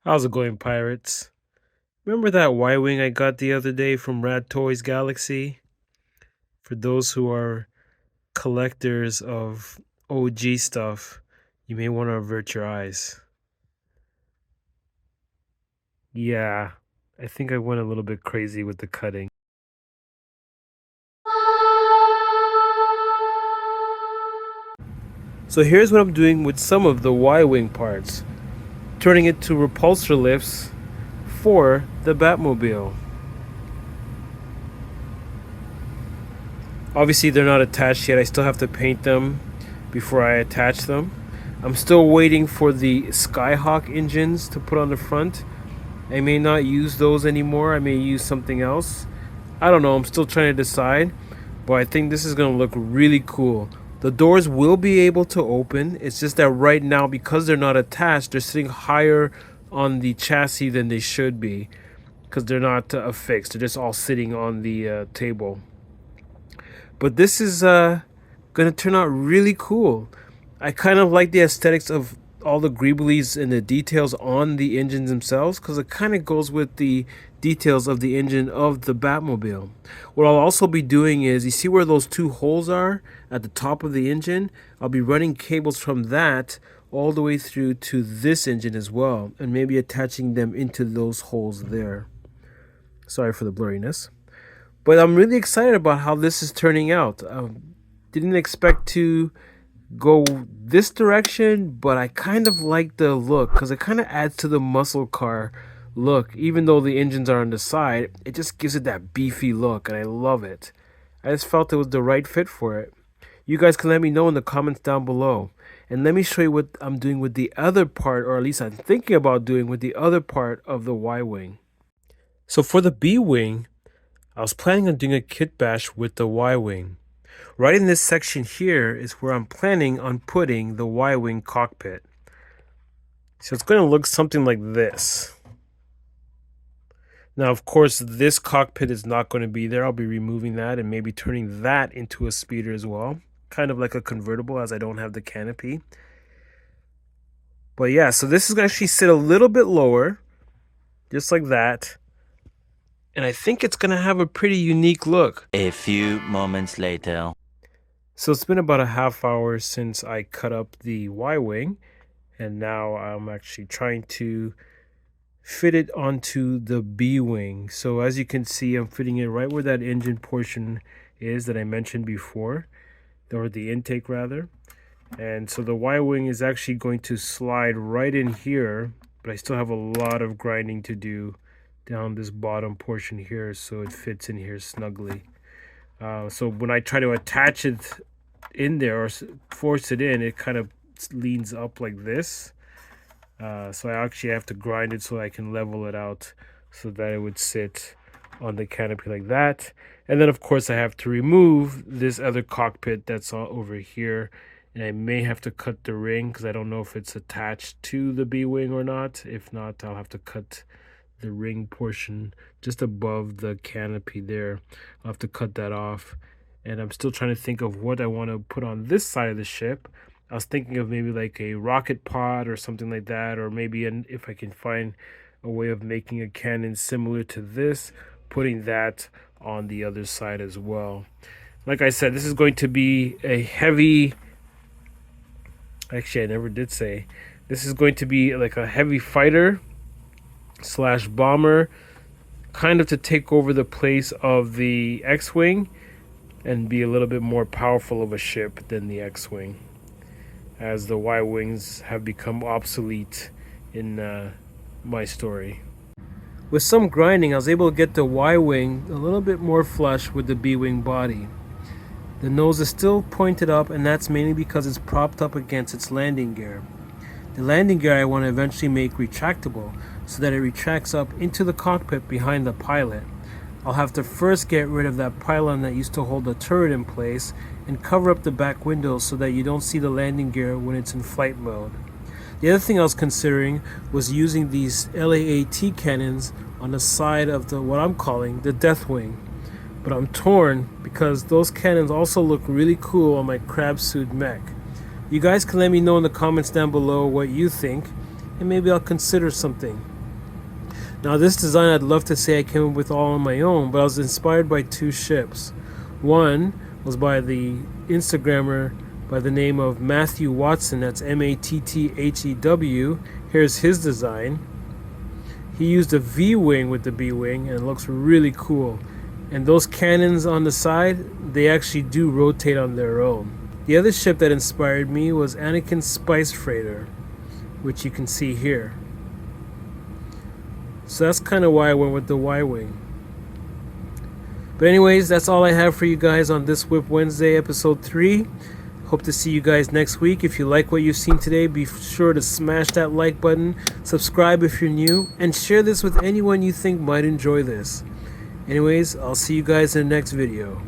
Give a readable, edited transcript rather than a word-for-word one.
How's it going, pirates? Remember that Y-Wing I got the other day from radtoyzgalaxy? For those who are collectors of OG stuff, you may want to avert your eyes. Yeah, I think I went a little bit crazy with the cutting. So here's what I'm doing with some of the Y-Wing parts. Turning it to repulsor lifts for the Batmobile. Obviously they're not attached yet. I still have to paint them before I attach them. I'm still waiting for the Skyhawk engines to put on the front. I may not use those anymore. I may use something else. I don't know. I'm still trying to decide. But I think this is going to look really cool. The doors will be able to open. It's just that right now, because they're not attached, they're sitting higher on the chassis than they should be. Because they're not affixed. They're just all sitting on the table. But this is going to turn out really cool. I kind of like the aesthetics of all the greeblies and the details on the engines themselves, because it kind of goes with the details of the engine of the Batmobile. What I'll also be doing is, you see where those two holes are at the top of the engine? I'll be running cables from that all the way through to this engine as well, and maybe attaching them into those holes there. Sorry for the blurriness. But I'm really excited about how this is turning out. Didn't expect to go this direction, but I kind of like the look because it kind of adds to the muscle car look. Even though the engines are on the side, it just gives it that beefy look, and I love it. I just felt it was the right fit for it. You guys can let me know in the comments down below. And let me show you what I'm doing with the other part, or at least I'm thinking about doing with the other part of the Y-Wing. So for the B-Wing, I was planning on doing a kit bash with the Y-Wing. Right in this section here is where I'm planning on putting the Y-Wing cockpit. So it's going to look something like this. Now, of course, this cockpit is not going to be there. I'll be removing that and maybe turning that into a speeder as well. Kind of like a convertible, as I don't have the canopy. But yeah, so this is going to actually sit a little bit lower, just like that. And I think it's going to have a pretty unique look. A few moments later. So it's been about a half hour since I cut up the Y-Wing, and now I'm actually trying to fit it onto the B-Wing. So as you can see, I'm fitting it right where that engine portion is that I mentioned before, or the intake rather. And so the Y-Wing is actually going to slide right in here, but I still have a lot of grinding to do down this bottom portion here so it fits in here snugly. So when I try to attach it in there or force it in, it kind of leans up like this. So I actually have to grind it so I can level it out so that it would sit on the canopy like that. And then of course I have to remove this other cockpit that's all over here. And I may have to cut the ring because I don't know if it's attached to the B-Wing or not. If not, I'll have to cut the ring portion just above the canopy there. I'll have to cut that off. And I'm still trying to think of what I want to put on this side of the ship. I was thinking of maybe like a rocket pod or something like that, or maybe if I can find a way of making a cannon similar to this, putting that on the other side as well. Like I said, this is going to be a heavy, actually I never did say, this is going to be like a heavy fighter slash bomber, kind of to take over the place of the X-Wing and be a little bit more powerful of a ship than the X-Wing, as the Y-Wings have become obsolete in my story. With some grinding, I was able to get the Y-Wing a little bit more flush with the B-Wing body. The nose is still pointed up, and that's mainly because it's propped up against its landing gear. The landing gear I want to eventually make retractable so that it retracts up into the cockpit behind the pilot. I'll have to first get rid of that pylon that used to hold the turret in place and cover up the back windows so that you don't see the landing gear when it's in flight mode. The other thing I was considering was using these LAAT cannons on the side of what I'm calling the Deathwing. But I'm torn because those cannons also look really cool on my crab suit mech. You guys can let me know in the comments down below what you think, and maybe I'll consider something. Now this design I'd love to say I came up with all on my own, but I was inspired by two ships. One was by the Instagrammer by the name of Matthew Watson, that's Matthew. Here's his design. He used a V-wing with the B-wing and it looks really cool. And those cannons on the side, they actually do rotate on their own. The other ship that inspired me was Anakin's Spice Freighter, which you can see here. So that's kind of why I went with the Y-wing. But anyways, that's all I have for you guys on this WIP Wednesday episode 3. Hope to see you guys next week. If you like what you've seen today, be sure to smash that like button, subscribe if you're new, and share this with anyone you think might enjoy this. Anyways, I'll see you guys in the next video.